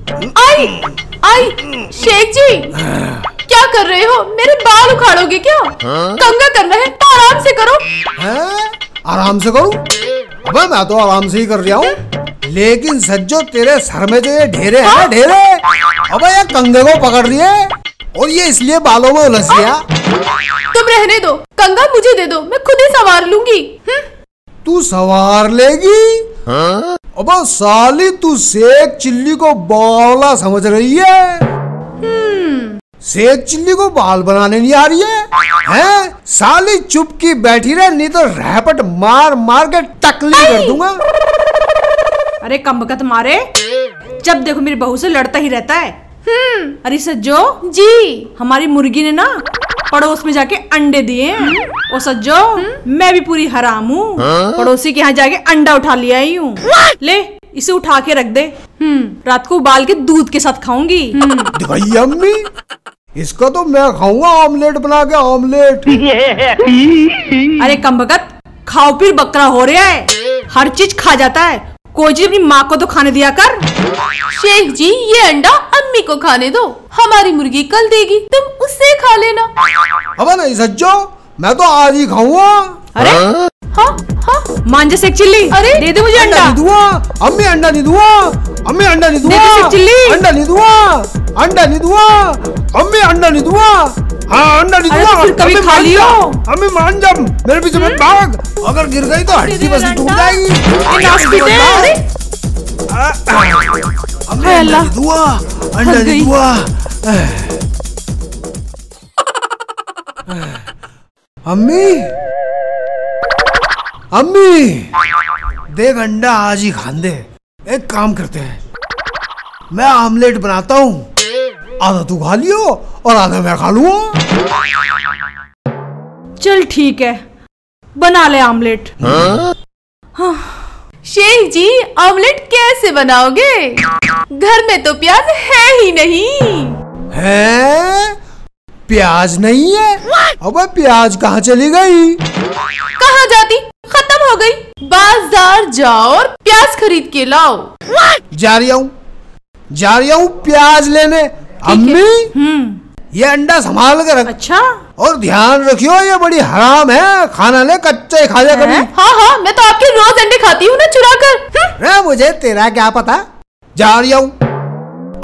आई आई शेख जी, क्या कर रहे हो? मेरे बाल उखाड़ोगे क्या? कंघा करना है तो आराम से करो। हैं? आराम से करूं? अबे मैं तो आराम से ही कर रहा हूँ, लेकिन सज्जो तेरे सर में जो ये ढेरे हैं ना, ढेरे, अबे ये कंघे को पकड़ रही है और ये इसलिए बालों में उलझ गया। तुम रहने दो, कंघा मुझे दे दो, मैं खुद ही संवार लूंगी। तू संवार लेगी? अबे साली, तू शेख चिल्ली को बावला समझ रही है? शेख चिल्ली को बाल बनाने नहीं आ रही है? हैं? साली चुप की बैठी रहे, नहीं तो रैपट मार मार के टकली कर दूंगा। अरे कमबख्त मारे, जब देखो मेरी बहू से लड़ता ही रहता है। अरे सज्जो जी, हमारी मुर्गी ने ना पड़ोस में जाके अंडे दिए हैं। और सज्जो मैं भी पूरी हराम हूँ, पड़ोसी के यहाँ जाके अंडा उठा लिया ही हूँ। ले इसे उठा के रख दे, रात को उबाल के दूध के साथ खाऊंगी। दिखाइए अम्मी, इसका तो मैं खाऊंगा ऑमलेट बना के, ऑमलेट। अरे कमबख्त, खाओ फिर बकरा हो रहा है, हर चीज खा जाता है, कोई चीज अपनी माँ को तो खाने दिया कर। शेख जी ये अंडा अम्मी को खाने दो, हमारी मुर्गी कल देगी, तुम उससे खा लेना। अब नहीं सज्जो, मैं तो आज ही खाऊंगा। अरे हाँ हाँ, मांझे शेख चिल्ली, अरे दे दे मुझे अंडा। नहीं दूंगा अम्मी, अंडा नहीं दूंगा अम्मी, अंडा नहीं दूंगा, दे दे शेख चिल्ली। अंडा नहीं दूंगा, अंडा नहीं दूंगा अम्मी, अंडा नहीं दूंगा। हाँ अंडा नहीं अरे दूंगा। तो फिर कभी अम्मी खा मान लियो। जा, अम्मी मान जा, मेरे पीछे मत भाग, अगर गिर गई तो हड्डी बस टूट जाएगी। नाश्ते दे। अरे अम्मी हाय अंडा अल्लाह, नहीं दूंगा, अंडा थक नहीं गई। दूंगा। अम्मी, अम्मी देख अंडा आज ही खान दे। एक काम करते हैं, मैं आमलेट बनाता हूँ, आधा तू खा लियो और आधा मैं खा लूंगा। चल ठीक है, बना ले आमलेट। शेख जी ऑमलेट कैसे बनाओगे? घर में तो प्याज है ही नहीं। है? प्याज नहीं है? अबे प्याज कहाँ चली गई? कहाँ जाती, खत्म हो गई। बाजार जाओ और प्याज खरीद के लाओ। जा रही हूँ प्याज लेने। अम्मी ये अंडा संभाल कर रख, अच्छा, और ध्यान रखियो ये बड़ी हराम है, खाना ले कच्चा ही खा जा कभी। हाँ हाँ, मैं तो आपके रोज अंडे खाती हूँ ना चुरा कर। रे मुझे तेरा क्या पता। जा रही हूँ,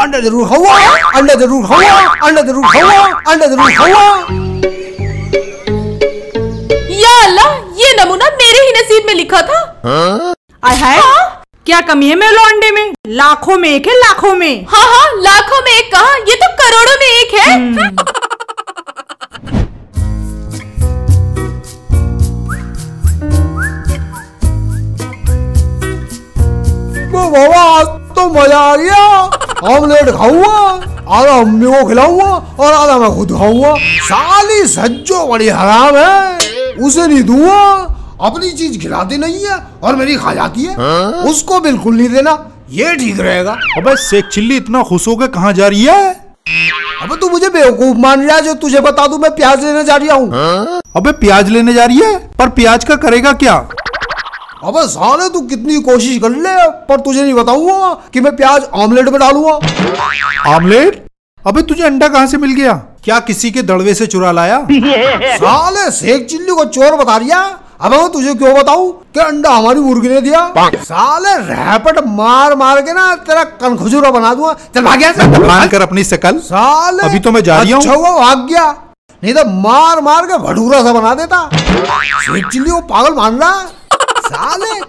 अंडा जरूर खाऊंगा, अंडा जरूर खाऊंगा, अंडा जरूर खाऊंगा, अंडा जरूर खाऊंगा। या अल्लाह, ये नमूना मेरे ही नसीब में लिखा था। आय हाय, क्या कमी है मेरे अंडे में? लाखों में एक है, लाखों में। हाँ हाँ, लाखों में एक कहा, ये तो करोड़ों में एक है। वो बाबा आज तो मजा आ गया, ऑमलेट खाऊंगा, आधा अम्मी को खिलाऊंगा और आधा मैं खुद खाऊंगा। साली सज्जो बड़ी हराम है, उसे नहीं दूंगा, अपनी चीज खिलाती नहीं है और मेरी खा जाती है। उसको बिल्कुल नहीं देना, ये ठीक रहेगा। अबे शेख चिल्ली इतना खुश होकर कहाँ जा रही है? अबे तू मुझे बेवकूफ मान रहा है जो तुझे बता दूं मैं प्याज लेने जा रहा हूँ। अबे प्याज लेने जा रही है, पर प्याज का करेगा क्या? अबे साले तू कितनी कोशिश कर ले, पर तुझे नहीं बताऊंगा कि मैं प्याज ऑमलेट में डालूंगा। आमलेट? अबे तुझे अंडा कहाँ से मिल गया? क्या किसी के दड़वे से चुरा लाया? साले शेख चिल्ली को चोर बता रिया। अब मैं तुझे क्यों बताऊं कि अंडा हमारी मुर्गी ने दिया। साले रैपट मार मार के ना तेरा कनखजुरा बना दूंगा। चल भाग यहाँ से, मान कर अपनी शकल। साले अभी तो मैं जा रही हूँ। अच्छा हुआ भाग गया, नहीं तो मार मार के भटूरा सा बना देता। शेख चिल्ली को पागल मान रहा है साले।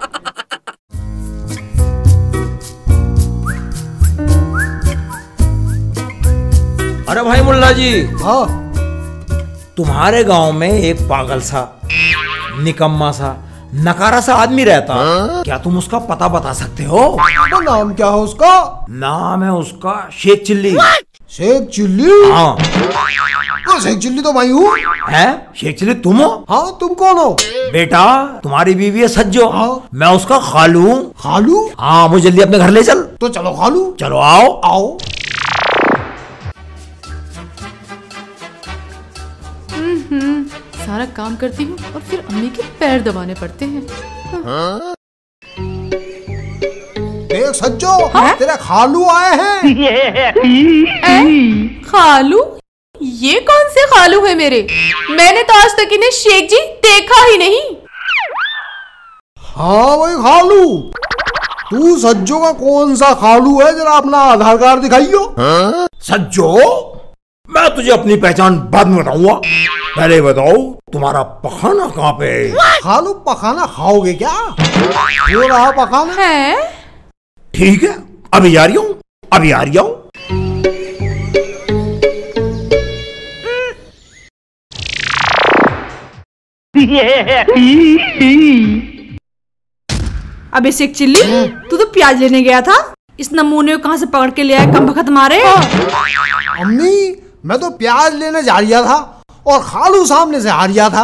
अरे भाई मुल्ला जी, हाँ तुम्हारे गांव में एक पागल सा, निकम्मा सा, नकारा सा आदमी रहता। क्या तुम उसका पता बता सकते हो? तो नाम क्या है उसका? नाम है उसका शेख चिल्ली। शेख चिल्ली? हाँ। तो शेख चिल्ली तो मैं हूँ। है? शेख चिल्ली तुम हो? हाँ, तुम कौन हो? बेटा तुम्हारी बीवी है सज्जो। हाँ। मैं उसका खालू हूँ। खालू? हाँ, मुझे जल्दी अपने घर ले चल। तो चलो खालू। चलो आओ। आओ। सारा काम करती हूँ और फिर अम्मी के पैर दबाने पड़ते हैं। देख सज्जो, तेरे खालू आए हैं। खालू? ये कौन से खालू है मेरे? मैंने तो आज तक इन्हें शेख जी देखा ही नहीं। हाँ वही खालू। तू सज्जो का कौन सा खालू है, जरा अपना आधार कार्ड दिखाइयो। सज्जो, मैं तुझे अपनी पहचान बाद में बताऊंगा, पहले बताओ तुम्हारा पखाना कहाँ पे है? खालू पखाना खाओगे क्या? वो रहा पखाना है। ठीक है, अभी आ रही हूँ, अभी आ रही हूँ। अबे शेख चिल्ली, तू तो प्याज लेने गया था, इस नमूने को कहाँ से पकड़ के ले आया कम बखत मारे? अम्मी, मैं तो प्याज लेने जा रहा था और खालू सामने से आ रहा था।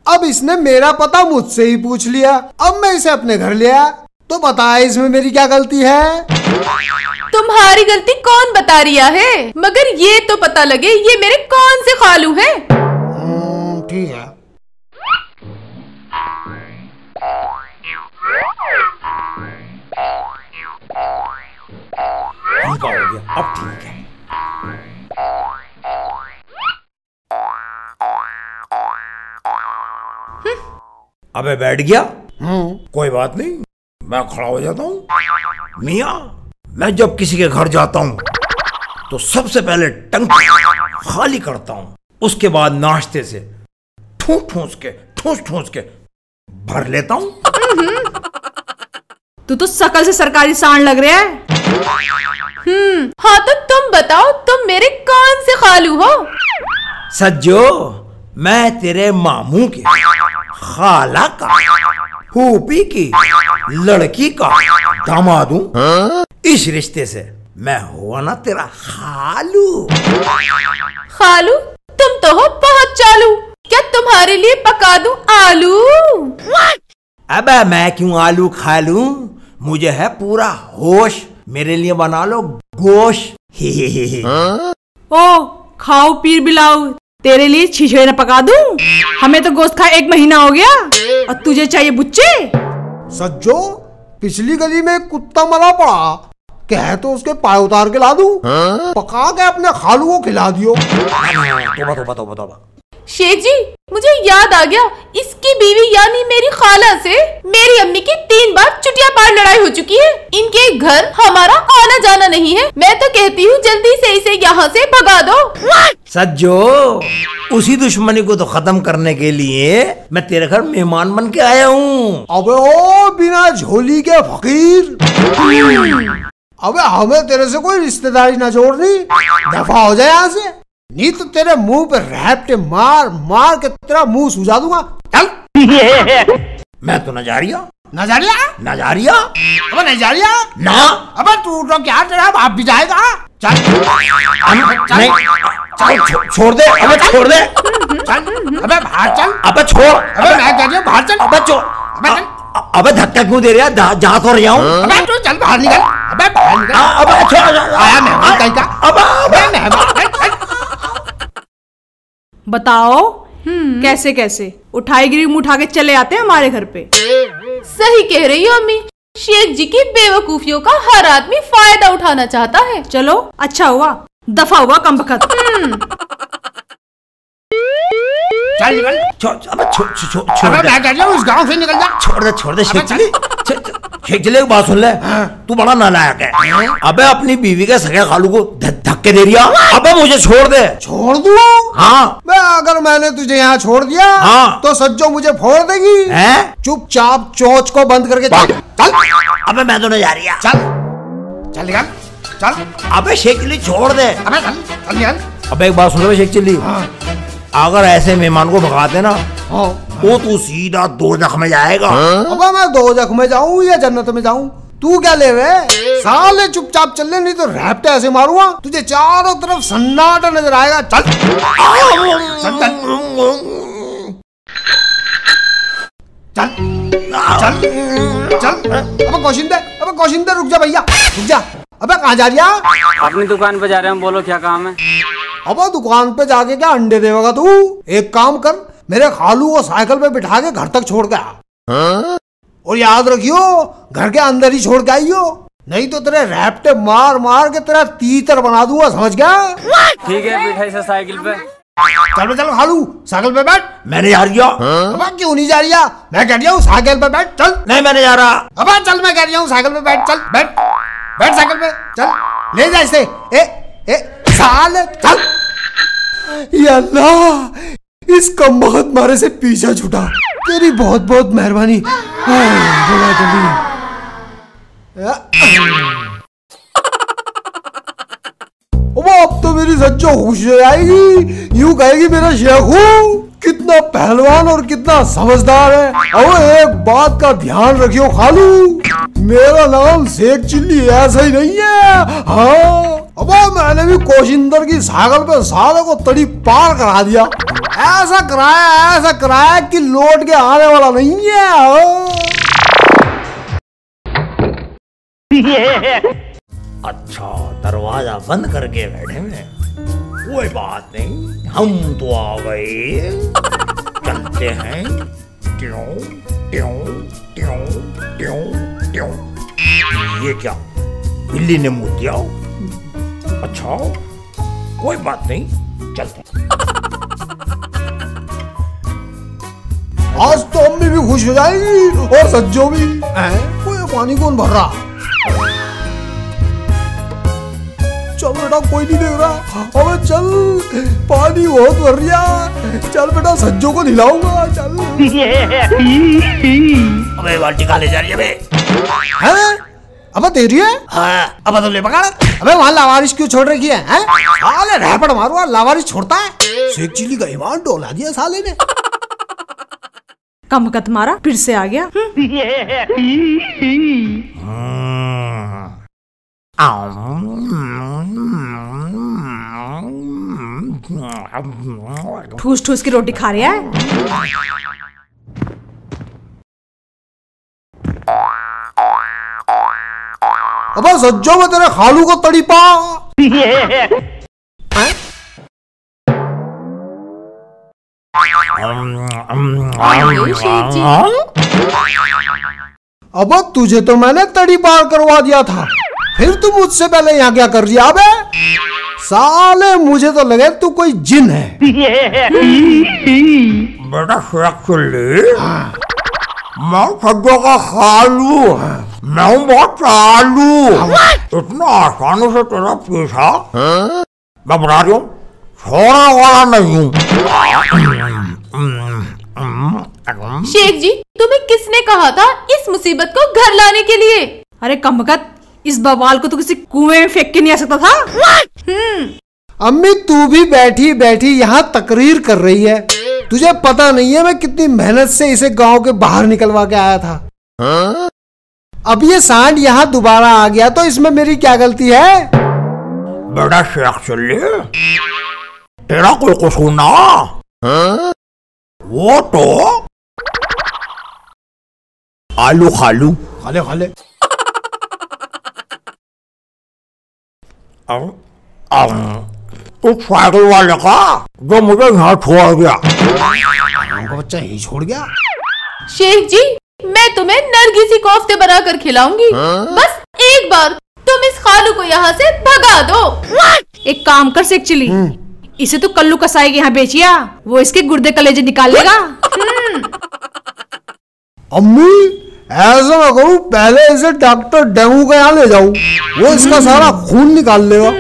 अब इसने मेरा पता मुझसे ही पूछ लिया। अब मैं इसे अपने घर ले आया, तो बताए इसमें मेरी क्या गलती है? तुम्हारी गलती कौन बता रिया है, मगर ये तो पता लगे ये मेरे कौन से खालू हैं। ठीक है। हल्का हो गया, अब ठीक है। अबे बैठ गया? कोई बात नहीं, मैं खड़ा हो जाता हूँ। मियाँ, मैं जब किसी के घर जाता हूँ तो सबसे पहले टंकी खाली करता हूँ, उसके बाद नाश्ते से ठूस ठूस के भर लेता हूँ। तू तो शकल से सरकारी सांड लग रहा है। हाँ तो तुम बताओ, तुम मेरे कौन से खालू हो? सज्जो, मैं तेरे मामू के खाला का फूफी की लड़की का दामाद हूँ। इस रिश्ते से मैं हुआ ना तेरा खालू। खालू? तुम तो हो बहुत चालू। क्या तुम्हारे लिए पका दूं आलू? अबे मैं क्यों आलू खा लूं, मुझे है पूरा होश, मेरे लिए बना लो गोश्त। ओ खाओ पीर बिलाओ, तेरे लिए छिछड़े न पका दूं? हमें तो गोश्त खा 1 महीना हो गया और तुझे चाहिए बुच्चे? सज्जो, पिछली गली में एक कुत्ता मरा पड़ा, कहे तो उसके पाय उतार के ला दूं, पका के अपने खालू को खिला दियो। तोबा। शेख जी, मुझे याद आ गया, इसकी बीवी यानी मेरी खाला से मेरी अम्मी की 3 बार चुटिया पार लड़ाई हो चुकी है। इनके घर हमारा आना जाना नहीं है। मैं तो कहती हूँ जल्दी से इसे यहाँ से भगा दो। सज्जो, उसी दुश्मनी को तो खत्म करने के लिए मैं तेरे घर मेहमान बन के आया हूँ। अबे ओ बिना झोली के फकीर, अबे हमें तेरे से कोई रिश्तेदारी ना जोड़नी, दफा हो जाए यहाँ से, नहीं तो तेरे मुंह पे रैप्टे मार मार के तेरा मुंह सूजा दूंगा। चल। मैं तो नजारिया। अबे नजारिया ना। अबे तू तो क्या, तेरा बाप भी जाएगा। चल। नहीं, छोड़ दे, अबे छोड़ दे। चल। अबे बाहर चल। अबे छोड़। अबे मैं कह रही हूँ बाहर चल। अबे छोड़। अबे धक्का क्यों दे रहा है, जा तो रहा हूँ। अबे तू चल बाहर निकल। अबे बाहर निकल। अबे छोड़। आया मेहमान कहीं का। अबे मेहमान। बताओ कैसे कैसे उठाई गिरी मुंह उठा के चले आते हैं हमारे घर पे। सही कह रही हो अम्मी, शेख जी की बेवकूफियों का हर आदमी फायदा उठाना चाहता है। चलो अच्छा हुआ, दफा हुआ कम बखत। चल निकल। अबे छोड़ अबे मैं कह रही हूँ इस गांव से निकल जा। छोड़ दे शेख चिल्ली, एक बात सुन ले, तू बड़ा नालायक है। अबे अपनी बीवी के सगे खालू को धक्के दे रिया। अबे मुझे छोड़ दे। छोड़ दूँ? हाँ। मैं अगर मैंने तुझे यहाँ छोड़ दिया, हाँ, तो सज्जो मुझे फोड़ देगी। चुपचाप चोंच को बंद करके चल। अबे मैं तो नहीं जा रही। चल निकल। चल। अबे शेख चिल्ली छोड़ दे। अबे चल निकल। अबे एक बात सुन ले शेख चिल्ली, अगर ऐसे मेहमान को भगाते ना, वो तू सीधा दोजख में जाएगा। अबे मैं दोजख में जाऊं या जन्नत में जाऊं, तू क्या ले वे? साले चुपचाप चल ले, नहीं तो रैप्टे ऐसे मारूंगा तुझे चारों तरफ सन्नाटा नजर आएगा। चल चल चल चल चल। अबे कौशिंदे रुक जा भैया, रुक जा। अबे कहाँ जा रही है? अपनी दुकान पे जा रहे हैं, बोलो क्या काम है? अबे दुकान पे जाके क्या अंडे देगा तू? एक काम कर, मेरे खालू को साइकिल पे बिठा के घर तक छोड़ के आ। और याद रखियो घर के अंदर ही छोड़ के आइयो, नहीं तो तेरे रैप्टे मार मार के तेरा तीतर बना दूंगा, समझ गया? ठीक है, बिठाई से साइकिल पे। चल चल खालू, साइकिल पे बैठ। मैंने जा रही अब क्यों नहीं जा रही? मैं कह रही हूँ साइकिल पे बैठ, चल। नहीं, मैंने जा रहा। अब चल, मैं कह रही हूँ साइकिल पे बैठ, चल बैठ बैठ साइकिल पे, चल ले जा इसे। ए साले चल। या अल्लाह, इस कमबख्त मारे से पीछा छूटा। तेरी बहुत बहुत मेहरबानी। बोला जल्दी। अब तो मेरी सच्चो खुश हो जाएगी, यूं कहेगी मेरा शेखू कितना पहलवान और कितना समझदार है। अब एक बात का ध्यान रखियो खालू, मेरा नाम शेख चिल्ली ऐसा ही नहीं है। हाँ, अब मैंने भी कोशिंदर की साइकिल पे साले को तड़ी पार करा दिया। ऐसा कराया कि लौट के आने वाला नहीं है। अच्छा, दरवाजा बंद करके बैठे हैं। कोई बात नहीं, हम तो आ गए। चलते हैं। ट्यों ट्यों ट्यों ट्यों ट्यों। ये क्या, बिल्ली ने मुंह दिया? अच्छा, कोई बात नहीं, चलते। आज तो अम्मी भी खुश हो जाएगी और सज्जो भी। कोई पानी कौन भर रहा? चल बेटा, कोई नहीं देख रहा। अबे चल, पानी बहुत भर रहा। चल बेटा, सज्जो को दिलाऊंगा, चल। अबे बाल्टी कहाँ ले जा रही है बे? हैं? अब दे रही है? हाँ, अब तो ले पकड़। अबे वहाँ लावारिश क्यों छोड़ रखी है? साले रैपट मारूंगा, लावारिश छोड़ता है? शेख चिल्ली का ईमान डोला दिया साले ने। कमकत मारा फिर से आ गया। ठूस ठूस की रोटी खा रहा है। अबे सज्जो में तेरे खालू को तड़ी पा। अब तुझे तो मैंने तड़ी पार करवा दिया था, फिर तू मुझसे पहले यहाँ क्या कर रही है? अबे साले, मुझे तो लगे तू कोई जिन है। बेटा शेख चिल्ली, मैं सज्जो का खालू, मैं हूँ बहुत चालू। इतना आसानी से तेरा पीछा मैं बता रही हूँ, छोड़ने वाला नहीं हूँ। शेख जी, तुम्हें किसने कहा था इस मुसीबत को घर लाने के लिए? अरे कमकत, इस बवाल को तो किसी कुएं में फेंक के नहीं आ सकता था। अम्मी, तू भी बैठी बैठी यहाँ तकरीर कर रही है। तुझे पता नहीं है मैं कितनी मेहनत से इसे गांव के बाहर निकलवा के आया था। अब ये सांड यहाँ दोबारा आ गया तो इसमें मेरी क्या गलती है? बेटा शेख चिल्ली, तेरा कोई कसूर ना। वो तो आलू खालू खाले खाले। उस साइकिल वाले का जो मुझे यहाँ छोड़ गया। बच्चा ही छोड़ गया। शेख जी, मैं तुम्हें नरगिसी कोफ्ते बनाकर खिलाऊंगी। बस एक बार तुम इस खालू को यहाँ से भगा दो। एक काम कर शेख चिल्ली, इसे तो कल्लू कसाई के यहाँ बेचिया, वो इसके गुर्दे कलेजे निकाल लेगा। अम्मी, ऐसा ना करूं, पहले इसे डॉक्टर डेंगू के यहाँ ले जाऊं, वो इसका सारा खून निकाल लेगा,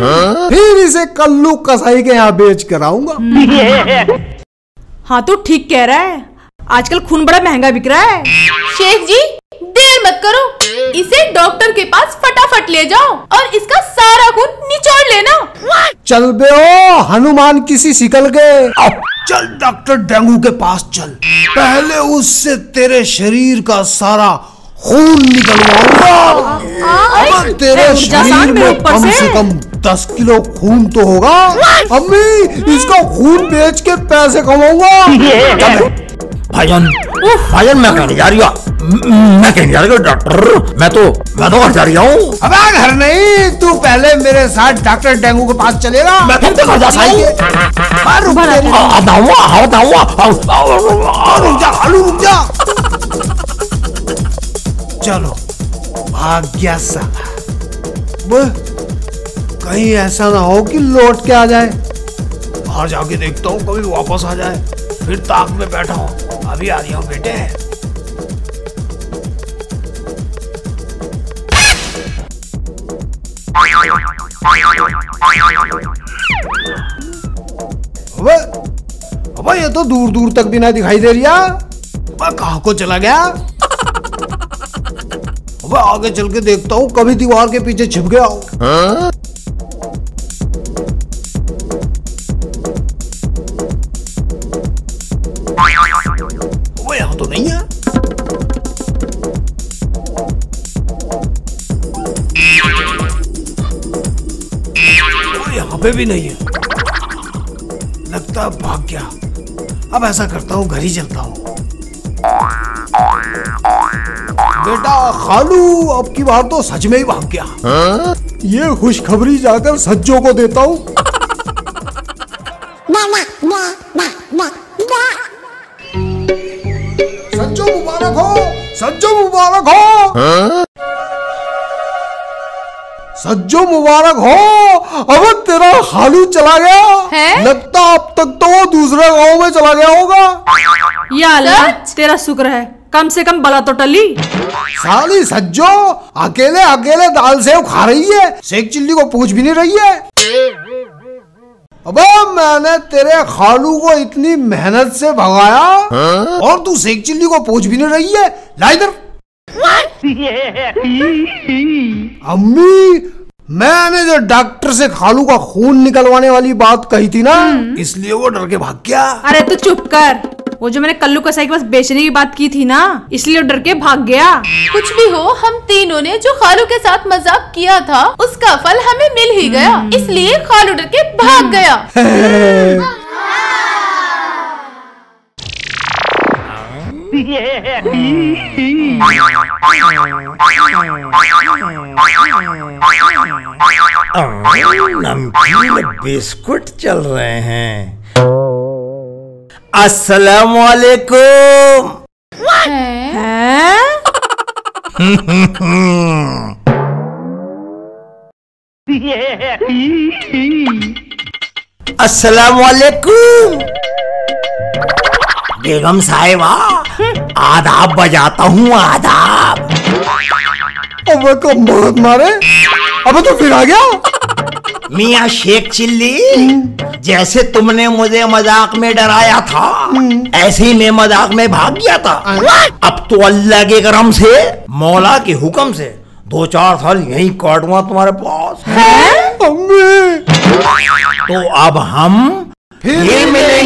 फिर इसे कल्लू कसाई के यहाँ बेच कर आऊंगा। हाँ तो ठीक कह रहा है, आजकल खून बड़ा महंगा बिक रहा है। शेख जी, देर मत करो, इसे डॉक्टर के पास फटाफट ले जाओ और इसका सारा खून निचोड़ लेना। चल बे ओ हनुमान किसी शिकल के, चल डॉक्टर डेंगू के पास चल, पहले उससे तेरे शरीर का सारा खून निकलवाऊंगा। अब तेरे शरीर में कम से कम 10 किलो खून तो होगा। अम्मी, इसका खून बेच के पैसे कमाऊंगा। भाईजान, भाईजान, मैं कहने जा रही हूँ, मैं कहने जा रही हूँ डॉक्टर, मैं तो घर जा रही हूँ। अब घर नहीं, तू पहले मेरे साथ डॉक्टर डेंगू के पास चलेगा। मैं तुमसे घर जा सकती हूँ। रुक जा खालू, रुक जा। चलो भाग गया साला। कहीं ऐसा ना हो कि लौट के आ जाए। बाहर जाके देखता हूँ कभी वापस आ जाए। फिर ताक में बैठा हूँ, अभी आ रही हूँ बेटे। अबे ये तो दूर दूर तक भी ना दिखाई दे रही है। कहाँ को चला गया? अबे आगे चल के देखता हूँ, कभी दीवार के पीछे छिप गया हो। अबे यहाँ तो नहीं है। यहाँ पे भी नहीं है, लगता है भाग गया। अब ऐसा करता हूँ, घर ही चलता हूँ। बेटा खालू, अब की बार तो सच में ही भाग गया। ये खुशखबरी जाकर सज्जो को देता हूँ। सज्जो मुबारक हो, सज्जो मुबारक हो, सज्जो मुबारक हो। अब तेरा खालू चला गया है? लगता अब तक तो वो दूसरे गांव में चला गया होगा। या अल्लाह, तेरा शुक्र है, कम से कम बला तो टली। साली सज्जो अकेले अकेले दाल सेव खा रही है, शेख चिल्ली को पूछ भी नहीं रही है। अबे मैंने तेरे खालू को इतनी मेहनत से भगाया और तू शेख चिल्ली को पूछ भी नहीं रही है। ला इधर। अम्मी, मैंने जो डॉक्टर से खालू का खून निकलवाने वाली बात कही थी ना, इसलिए वो डर के भाग गया। अरे तू चुप कर, वो जो मैंने कल्लू कसाई के पास बेचने की बात की थी ना, इसलिए वो डर के भाग गया। कुछ भी हो, हम तीनों ने जो खालू के साथ मजाक किया था उसका फल हमें मिल ही गया, इसलिए खालू डर के भाग गया। नमकीन बिस्कुट चल रहे हैं। अस्सलामुअलैकुम। हैं? अस्सलामुअलैकुम बेगम साहिबा, आदाब बजाता हूँ, आदाब। अबे कब बहुत मारे, अबे तो फिर आ गया। मियाँ शेख चिल्ली, जैसे तुमने मुझे मजाक में डराया था, ऐसे ही मैं मजाक में भाग गया था। अब तो अल्लाह के करम से, मौला के हुक्म से 2-4 साल यहीं काटूंगा तुम्हारे पास। अम्मी, तो अब हम फिर मिलेंगे।